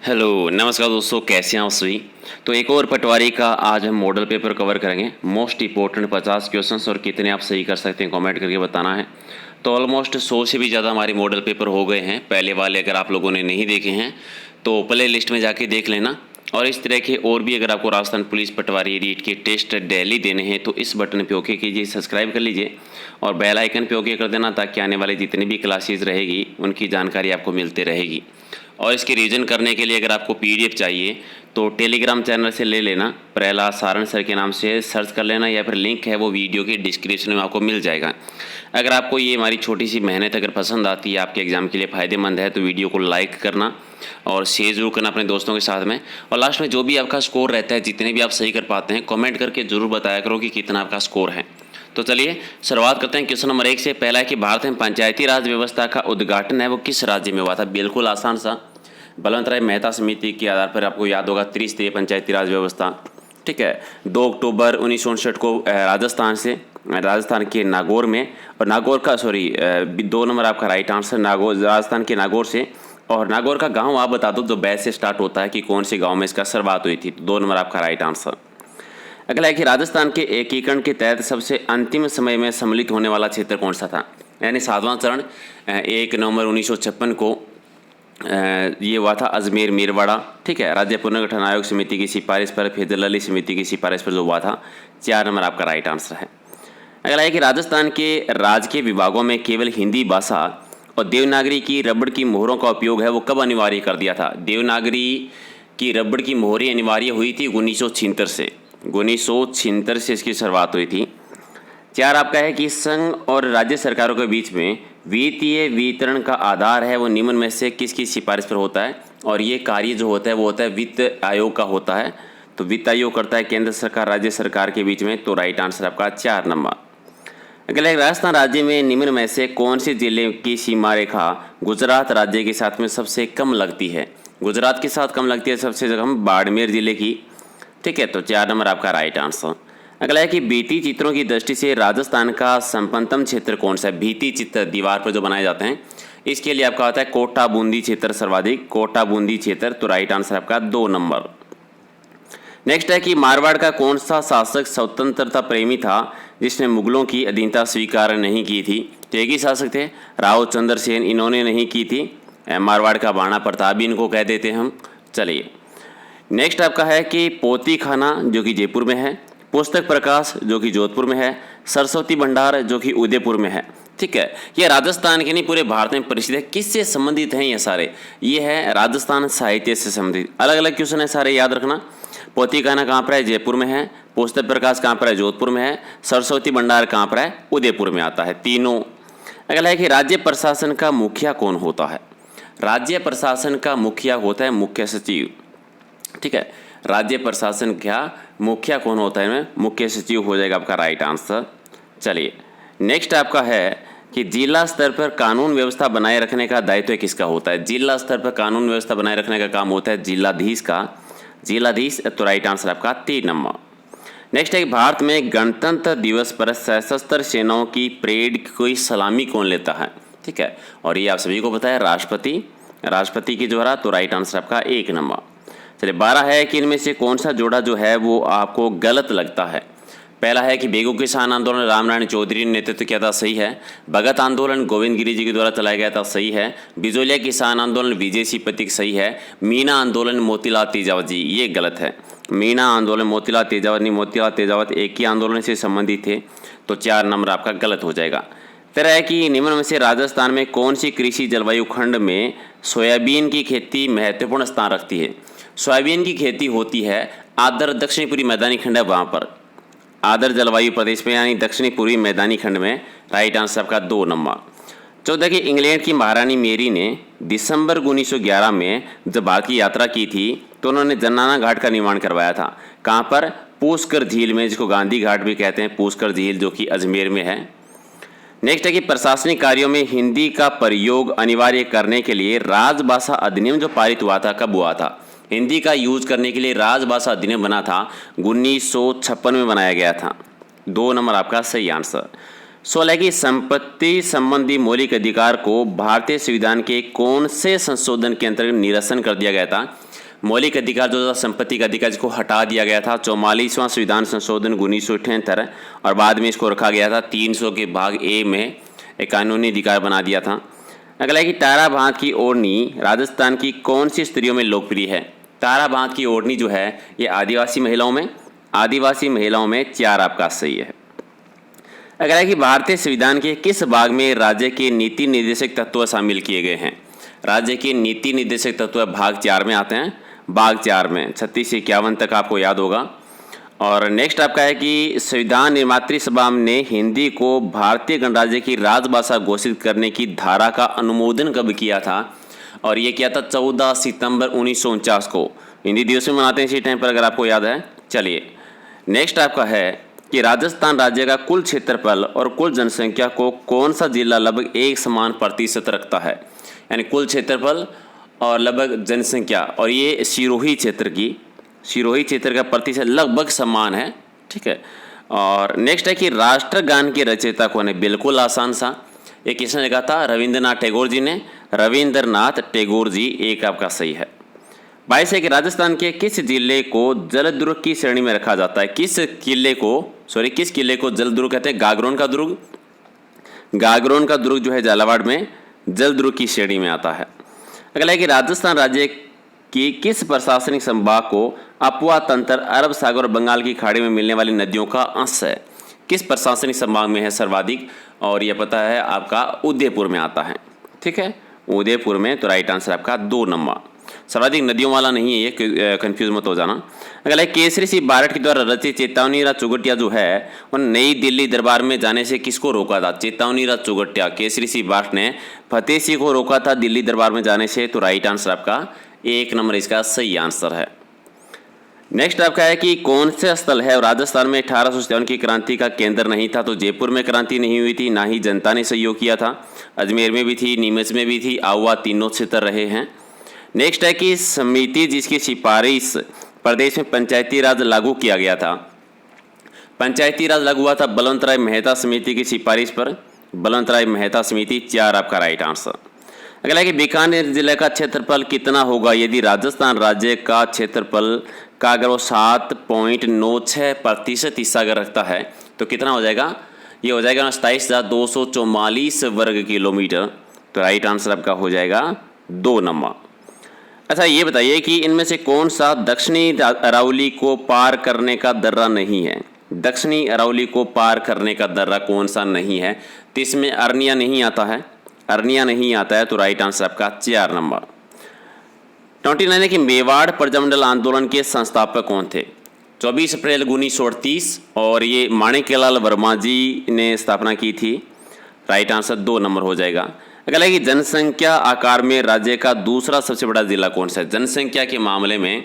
Hello नमस्कार दोस्तों, कैसे हैं आप सभी। तो एक और पटवारी का आज हम मॉडल पेपर कवर करेंगे। मोस्ट इंपॉर्टेंट 50 क्वेश्चंस और कितने आप सही कर सकते हैं कमेंट करके बताना है। तो ऑलमोस्ट 100 से भी ज़्यादा हमारे मॉडल पेपर हो गए हैं। पहले वाले अगर आप लोगों ने नहीं देखे हैं तो प्ले लिस्ट में जाके देख लेना। और इस तरह के और भी अगर आपको राजस्थान पुलिस पटवारी रीट के टेस्ट डेली देने हैं तो इस बटन पे ओके कीजिए, सब्सक्राइब कर लीजिए और बेल आइकन पे ओके कर देना, ताकि आने वाले जितनी भी क्लासेस रहेगी उनकी जानकारी आपको मिलते रहेगी। और इसके रीजन करने के लिए अगर आपको पीडीएफ चाहिए तो टेलीग्राम चैनल से ले लेना, प्रहलाद सारण सर के नाम से सर्च कर लेना, या फिर लिंक है वो वीडियो के डिस्क्रिप्शन में आपको मिल जाएगा। अगर आपको ये हमारी छोटी सी मेहनत अगर पसंद आती है, आपके एग्ज़ाम के लिए फ़ायदेमंद है, तो वीडियो को लाइक करना और शेयर जरूर करना अपने दोस्तों के साथ में। और लास्ट में जो भी आपका स्कोर रहता है, जितने भी आप सही कर पाते हैं, कमेंट करके ज़रूर बताया करो कि कितना आपका स्कोर है। तो चलिए शुरुआत करते हैं क्वेश्चन नंबर 1 से। पहला है कि भारत में पंचायती राज व्यवस्था का उद्घाटन है वो किस राज्य में हुआ था। बिल्कुल आसान सा, बलवंत राय मेहता समिति के आधार पर आपको याद होगा त्रिस्तरीय पंचायती राज व्यवस्था। ठीक है, 2 अक्टूबर 1959 को राजस्थान के नागौर में, और नागौर का 2 नंबर आपका राइट आंसर, नागौर राजस्थान के नागौर से। और नागौर का गांव आप बता दो जो बैस से स्टार्ट होता है कि कौन से गांव में इसका शुरुआत हुई थी, तो 2 नंबर आपका राइट आंसर। अगला है कि राजस्थान के एकीकरण के तहत सबसे अंतिम समय में सम्मिलित होने वाला क्षेत्र कौन सा था। यानी 7वां चरण 1 नवंबर 1956 को ये हुआ था अजमेर मेरवाड़ा। ठीक है, राज्य पुनर्गठन आयोग समिति की सिफारिश पर, फिर ललित समिति की सिफारिश पर जो हुआ था। 4 नंबर आपका राइट आंसर है। अगला है कि राजस्थान के राजकीय विभागों में केवल हिंदी भाषा और देवनागरी की रबड़ की मोहरों का उपयोग है वो कब अनिवार्य कर दिया था। देवनागरी की रबड़ की मोहरें अनिवार्य हुई थी 1976 से। 1976 से इसकी शुरुआत हुई थी। 4 आपका है कि संघ और राज्य सरकारों के बीच में वित्तीय वितरण का आधार है वो निम्न में से किसकी सिफारिश पर होता है। और ये कार्य जो होता है वो होता है वित्त आयोग का होता है। तो वित्त आयोग करता है केंद्र सरकार राज्य सरकार के बीच में। तो राइट आंसर आपका 4 नंबर। अगला, राजस्थान राज्य में निम्न में से कौन से जिले की सीमा रेखा गुजरात राज्य के साथ में सबसे कम लगती है। गुजरात के साथ कम लगती है सबसे कम बाड़मेर जिले की। ठीक है, तो 4 नंबर आपका राइट आंसर। अगला है कि भित्ति चित्रों की दृष्टि से राजस्थान का संपन्नतम क्षेत्र कौन सा है। भित्ति चित्र दीवार पर जो बनाए जाते हैं, इसके लिए आपका होता है कोटा बूंदी क्षेत्र सर्वाधिक, कोटा बूंदी क्षेत्र। तो राइट आंसर आपका 2 नंबर। नेक्स्ट है कि मारवाड़ का कौन सा शासक स्वतंत्रता प्रेमी था जिसने मुगलों की अधीनता स्वीकार नहीं की थी। तो एक ही शासक थे, राव चंद्र सेन, इन्होंने नहीं की थी। मारवाड़ का बाणा प्रताप भी इनको कह देते हैं हम। चलिए नेक्स्ट आपका है कि पोती खाना जो कि जयपुर में है, पुस्तक प्रकाश जो कि जोधपुर में है, सरस्वती भंडार जो कि उदयपुर में है। ठीक है, ये राजस्थान के नहीं पूरे भारत में प्रसिद्ध है। किससे संबंधित हैं ये सारे, ये है राजस्थान साहित्य से संबंधित। अलग अलग क्वेश्चन है सारे, याद रखना। पोती खाना कहाँ पर है, जयपुर में है। पुस्तक प्रकाश कहाँ पर है, जोधपुर में है। सरस्वती भंडार कहाँ पर है, उदयपुर में आता है, तीनों। अगला है कि राज्य प्रशासन का मुखिया कौन होता है। राज्य प्रशासन का मुखिया होता है मुख्य सचिव। ठीक है, राज्य प्रशासन का मुखिया कौन होता है, मुख्य सचिव हो जाएगा आपका राइट आंसर। चलिए नेक्स्ट आपका है कि जिला स्तर पर कानून व्यवस्था बनाए रखने का दायित्व किसका होता है। जिला स्तर पर कानून व्यवस्था बनाए रखने का काम होता है जिलाधीश का, जिलाधीश। तो राइट आंसर आपका 3 नंबर। नेक्स्ट है कि भारत में गणतंत्र दिवस पर सशस्त्र सेनाओं की परेड की सलामी कौन लेता है। ठीक है, और ये आप सभी को पता है राष्ट्रपति, राष्ट्रपति के द्वारा। तो राइट आंसर आपका 1 नंबर। चलिए 12 है कि इनमें से कौन सा जोड़ा जो है वो आपको गलत लगता है। पहला है कि बेगू किसान आंदोलन रामनारायण चौधरी ने नेतृत्व किया था, सही है। भगत आंदोलन गोविंद गिरी जी के द्वारा चलाया गया था, सही है। बिजोलिया किसान आंदोलन विजय सिंह प्रतीक, सही है। मीना आंदोलन मोतीलाल तेजावत जी, ये गलत है। मीना आंदोलन मोतीलाल तेजावत नहीं, मोतीलाल तेजावत एक ही आंदोलन से संबंधित थे। तो 4 नंबर आपका गलत हो जाएगा। तरह है कि निम्न में से राजस्थान में कौन सी कृषि जलवायु खंड में सोयाबीन की खेती महत्वपूर्ण स्थान रखती है। सोयाबीन की खेती होती है आर्द्र दक्षिणी पूर्वी मैदानी खंड है वहाँ पर, आर्द्र जलवायु प्रदेश में यानी दक्षिणी पूर्वी मैदानी खंड में। राइट आंसर आपका 2 नंबर। 14 कि इंग्लैंड की महारानी मेरी ने दिसंबर 1911 में जब भारत की यात्रा की थी तो उन्होंने जनाना घाट का निर्माण करवाया था। कहाँ पर, पुष्कर झील में, जिसको गांधी घाट भी कहते हैं, पुष्कर झील जो कि अजमेर में है। नेक्स्ट है कि प्रशासनिक कार्यों में हिंदी का प्रयोग अनिवार्य करने के लिए राजभाषा अधिनियम जो पारित हुआ था कब हुआ था। हिंदी का यूज करने के लिए राजभाषा अधिनियम बना था 1956 में बनाया गया था। 2 नंबर आपका सही आंसर। 16 की संपत्ति संबंधी मौलिक अधिकार को भारतीय संविधान के कौन से संशोधन के अंतर्गत निरसन कर दिया गया था? मौलिक अधिकार जो था संपत्ति का अधिकार जिसको हटा दिया गया था 44वां संविधान संशोधन 1978 और बाद में इसको रखा गया था 300 के भाग ए में एक कानूनी अधिकार बना दिया था। अगला है कि तारा भात की ओढ़नी राजस्थान की कौन सी स्त्रियों में लोकप्रिय है? तारा भात की ओढ़नी जो है ये आदिवासी महिलाओं में 4 आपका सही है। अगला है कि भारतीय संविधान के किस भाग में राज्य के नीति निर्देशक तत्व शामिल किए गए हैं? राज्य के नीति निर्देशक तत्व भाग 4 में आते हैं, भाग 4 में 36 से 51 तक आपको याद होगा। और नेक्स्ट आपका है कि संविधान निर्मात्री सभा ने हिंदी को भारतीय गणराज्य की राजभाषा घोषित करने की धारा का अनुमोदन कब किया था? और ये किया था 14 सितंबर 1949 को। हिंदी दिवस में मनाते हैं इसी टाइम पर, अगर आपको याद है। चलिए नेक्स्ट आपका है कि राजस्थान राज्य का कुल क्षेत्रफल और कुल जनसंख्या को कौन सा जिला लगभग एक समान प्रतिशत रखता है? यानी कुल क्षेत्रफल और लगभग जनसंख्या, और ये सिरोही क्षेत्र का प्रतिशत लगभग समान है, ठीक है। और नेक्स्ट है कि राष्ट्रगान के रचयिता कौन है? बिल्कुल आसान सा, ये किसने लिखा था? रविंद्रनाथ टैगोर जी ने। रविंद्रनाथ टैगोर जी एक आपका सही है। 22 है कि राजस्थान के किस जिले को जलदुर्ग की श्रेणी में रखा जाता है? किस किले को जलदुर्ग कहते हैं? गागरोन का दुर्ग जो है झालावाड़ में जलदुर्ग की श्रेणी में आता है। अगला है कि राजस्थान राज्य की किस प्रशासनिक संभाग को अपुआ तंत्र अरब सागर और बंगाल की खाड़ी में मिलने वाली नदियों का अंश है? किस प्रशासनिक संभाग में है सर्वाधिक? और यह पता है आपका उदयपुर में आता है, ठीक है, उदयपुर में। तो राइट आंसर आपका 2 नंबर। सर्वाधिक नदियों वाला नहीं है ये, कंफ्यूज मत हो जाना। अगला है केसरी सिंह बारठ के द्वारा रचित चेतावनी राज चौगटिया जो है वो नई दिल्ली दरबार में जाने से किसको रोका था? चेतावनी राज चौगटिया केसरी सिंह बारठ ने फतेह सिंह को रोका था दिल्ली दरबार में जाने से। तो राइट आंसर आपका 1 नंबर इसका सही आंसर है। नेक्स्ट आपका है कि कौन से स्थल है राजस्थान में 1857 की क्रांति का केंद्र नहीं था? तो जयपुर में क्रांति नहीं हुई थी, ना ही जनता ने सहयोग किया था। अजमेर में भी थी, नीमच में भी थी, आहुआ तीनों क्षेत्र रहे हैं। नेक्स्ट है कि समिति जिसकी सिफारिश प्रदेश में पंचायती राज लागू किया गया था। पंचायती राज लागू हुआ था बलवंतराय मेहता समिति की सिफारिश पर, बलवंतराय मेहता समिति 4 आपका राइट आंसर। अगला है कि बीकानेर जिले का क्षेत्रफल कितना होगा यदि राजस्थान राज्य का क्षेत्रफल का अगर वो 7.96% हिस्सा अगर रखता है तो कितना हो जाएगा? ये हो जाएगा 27,244 वर्ग किलोमीटर। तो राइट आंसर आपका हो जाएगा 2 नंबर। अच्छा ये बताइए कि इनमें से कौन सा दक्षिणी अरावली को पार करने का दर्रा नहीं है? दक्षिणी अरावली को पार करने का दर्रा कौन सा नहीं है? तो इसमें अरनिया नहीं आता है, तो राइट आंसर आपका 4 नंबर। 29 है कि मेवाड़ प्रजामंडल आंदोलन के संस्थापक कौन थे? 24 अप्रैल 1938 और ये माणिक्यलाल वर्मा जी ने स्थापना की थी। राइट आंसर 2 नंबर हो जाएगा। अगला है कि जनसंख्या आकार में राज्य का दूसरा सबसे बड़ा जिला कौन सा है? जनसंख्या के मामले में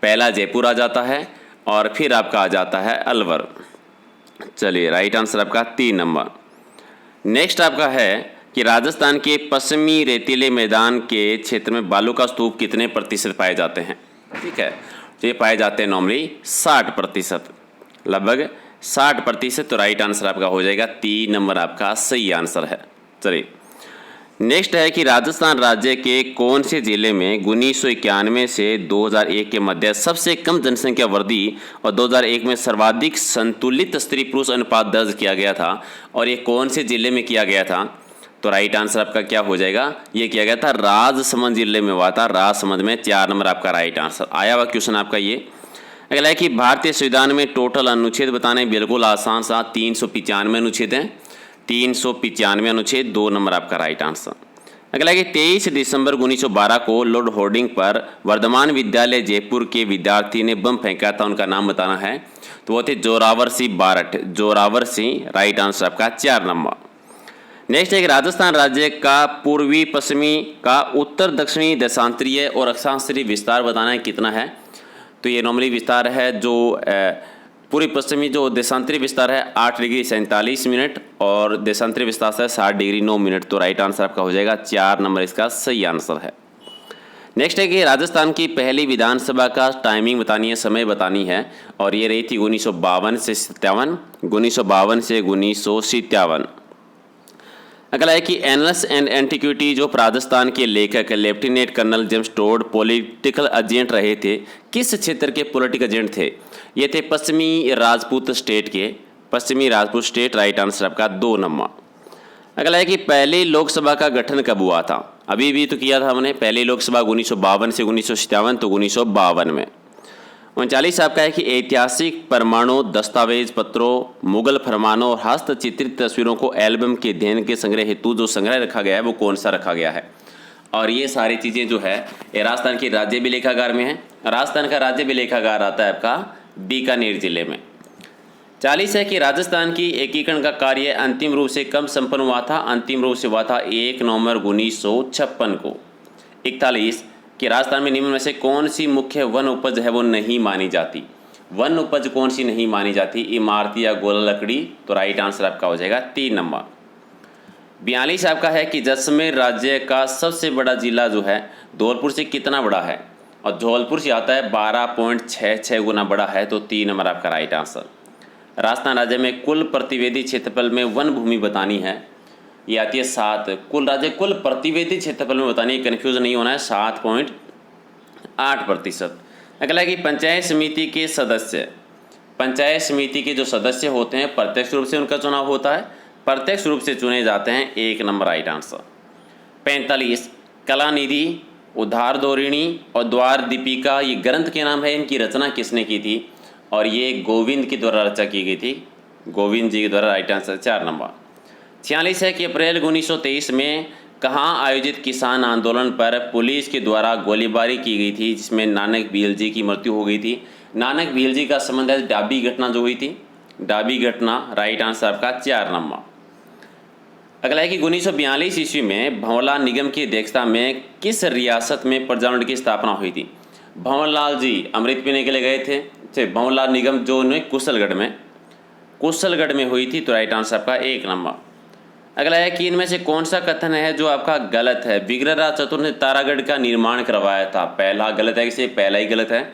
पहला जयपुर आ जाता है और फिर आपका आ जाता है अलवर। चलिए राइट आंसर आपका 3 नंबर। नेक्स्ट आपका है कि राजस्थान के पश्चिमी रेतीले मैदान के क्षेत्र में बालू का स्तूप कितने प्रतिशत पाए जाते हैं? ठीक है, तो ये पाए जाते हैं नॉर्मली 60%, लगभग 60%। तो राइट आंसर आपका हो जाएगा 3 नंबर आपका सही आंसर है। चलिए नेक्स्ट है कि राजस्थान राज्य के कौन से जिले में 1991 से 2001 के मध्य सबसे कम जनसंख्या वृद्धि और 2001 में सर्वाधिक संतुलित स्त्री पुरुष अनुपात दर्ज किया गया था? और ये कौन से जिले में किया गया था? तो राइट आंसर आपका क्या हो जाएगा? ये किया गया था राजसमंद जिले में हुआ था, राजसमंद में। 4 नंबर आपका राइट आंसर आया हुआ क्वेश्चन आपका ये। अगला है कि भारतीय संविधान में टोटल अनुच्छेद बताने बिल्कुल आसान सा 395 अनुच्छेद हैं, 395 अनुच्छेद, 2 नंबर आपका राइट आंसर। अगला है कि 23 दिसंबर 1912 को लॉर्ड होर्डिंग पर वर्धमान विद्यालय जयपुर के विद्यार्थी ने बम फेंका था, उनका नाम बताना है। तो वो थे जोरावर सिंह बारठ, जोरावर सिंह। राइट आंसर आपका 4 नंबर। नेक्स्ट है कि राजस्थान राज्य का पूर्वी पश्चिमी का उत्तर दक्षिणी देशांतरीय और अक्षांतरीय विस्तार बताना है कितना है? तो ये नॉर्मली विस्तार है जो पूर्वी पश्चिमी जो देशांतरीय विस्तार है 8 डिग्री 47 मिनट और देशांतरीय विस्तार है 60 डिग्री 9 मिनट। तो राइट आंसर आपका हो जाएगा 4 नंबर इसका सही आंसर है। नेक्स्ट है कि राजस्थान की पहली विधानसभा का टाइमिंग बतानी है, समय बतानी है, और ये रही थी 1952 से 57, 1952 से 1957। अगला है कि एनल्स एंड एंटिक्विटी जो राजस्थान के लेखक lieutenant colonel James Tod political agent रहे थे, किस क्षेत्र के पॉलिटिकल एजेंट थे? ये थे पश्चिमी राजपूत स्टेट के, पश्चिमी राजपूत स्टेट, राइट आंसर आपका 2 नंबर। अगला है कि पहली लोकसभा का गठन कब हुआ था? अभी भी तो किया था हमने, पहली लोकसभा 1952 से 1957, तो 1952 में। 39 आपका है कि ऐतिहासिक परमाणु दस्तावेज पत्रों, मुगल फरमानों और हस्तचित्रित तस्वीरों को एल्बम के अध्ययन के संग्रह हेतु जो संग्रह रखा गया है वो कौन सा रखा गया है? और ये सारी चीज़ें जो है ये राजस्थान की राज्य अभिलेखागार में है। राजस्थान का राज्य अभिलेखागार आता है आपका बीकानेर जिले में। 40 है कि राजस्थान की एकीकरण का कार्य अंतिम रूप से कब संपन्न हुआ था? अंतिम रूप से हुआ था 1 नवंबर 1956 को। 41 कि राजस्थान में निम्न में से कौन सी मुख्य वन उपज है वो नहीं मानी जाती? वन उपज कौन सी नहीं मानी जाती? इमारती या गोला लकड़ी, तो राइट आंसर आपका हो जाएगा 3 नंबर। 42 आपका है कि जैसलमेर राज्य का सबसे बड़ा जिला जो है धौलपुर से कितना बड़ा है? और धौलपुर से आता है 12.66 गुना बड़ा है, तो 3 नंबर आपका राइट आंसर। राजस्थान राज्य में कुल प्रतिवेदी क्षेत्रफल में वन भूमि बतानी है, ये आती है 7। कुल प्रतिवेदी क्षेत्रफल में बतानी है, कन्फ्यूज नहीं होना है, 7.8%। अगला है कि पंचायत समिति के सदस्य, पंचायत समिति के जो सदस्य होते हैं प्रत्यक्ष रूप से उनका चुनाव होता है, प्रत्यक्ष रूप से चुने जाते हैं, 1 नंबर राइट आंसर। 45 कलानिधि, उद्धार धोरिणी और द्वार दीपिका, ये ग्रंथ के नाम है, इनकी रचना किसने की थी? और ये गोविंद के द्वारा रचना की गई थी, गोविंद जी के द्वारा, राइट आंसर 4 नंबर। 46 है कि अप्रैल 1923 में कहाँ आयोजित किसान आंदोलन पर पुलिस के द्वारा गोलीबारी की गई थी, जिसमें नानक बीएल जी की मृत्यु हो गई थी? नानक बीएल जी का संबंध है डाबी घटना जो हुई थी, डाबी घटना, राइट आंसर आपका 4 नंबर। अगला है कि 1942 ईस्वी में भंवरलाल निगम की अध्यक्षता में किस रियासत में प्रजामंडल की स्थापना हुई थी? भंवरलाल जी अमृत पीने के लिए गए थे, भंवरलाल निगम जो उन्हें कुशलगढ़ में हुई थी, तो राइट आंसर आपका 1 नंबर। अगला है कि इनमें से कौन सा कथन है जो आपका गलत है? विग्रहराज चतुर्थ ने तारागढ़ का निर्माण करवाया था, पहला गलत है कि पहला ही गलत है?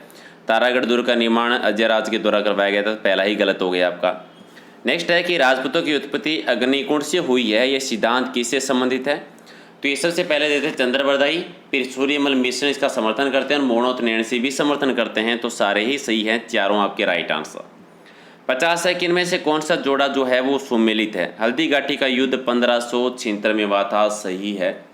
तारागढ़ दुर्ग का निर्माण अजयराज के द्वारा करवाया गया था, पहला ही गलत हो गया आपका। नेक्स्ट है कि राजपूतों की उत्पत्ति अग्निकुंड से हुई है, ये सिद्धांत किससे संबंधित है? तो ये सबसे पहले देते हैं चंद्रवरदाई, फिर सूर्यमल मिश्र इसका समर्थन करते हैं और मोहनोत नैन से भी समर्थन करते हैं, तो सारे ही सही हैं, चारों आपके राइट आंसर। 50 है कि इनमें से कौन सा जोड़ा जो है वो सुमेलित है? हल्दी घाटी का युद्ध 1576 में हुआ था, सही है,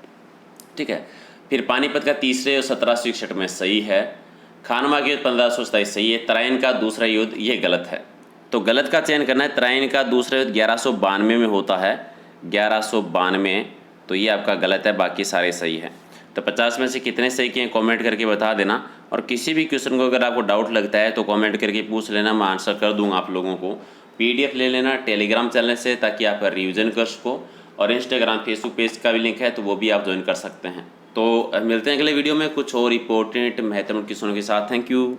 ठीक है। फिर पानीपत का तीसरे और 1761 में, सही है। खानवा के 1527, सही है। तराइन का दूसरा युद्ध, ये गलत है, तो गलत का चयन करना है। तराइन का दूसरा युद्ध 1192 में होता है, 1192, तो ये आपका गलत है, बाकी सारे सही हैं। तो 50 में से कितने सही किए कमेंट करके बता देना, और किसी भी क्वेश्चन को अगर आपको डाउट लगता है तो कमेंट करके पूछ लेना, मैं आंसर कर दूंगा आप लोगों को। PDF ले लेना टेलीग्राम चैनल से, ताकि आप रिवीजन कर सको, और इंस्टाग्राम फेसबुक पेज का भी लिंक है, तो वो भी आप ज्वाइन कर सकते हैं। तो मिलते हैं अगले वीडियो में कुछ और इंपॉर्टेंट महत्वपूर्ण क्वेश्चनों के साथ। Thank you.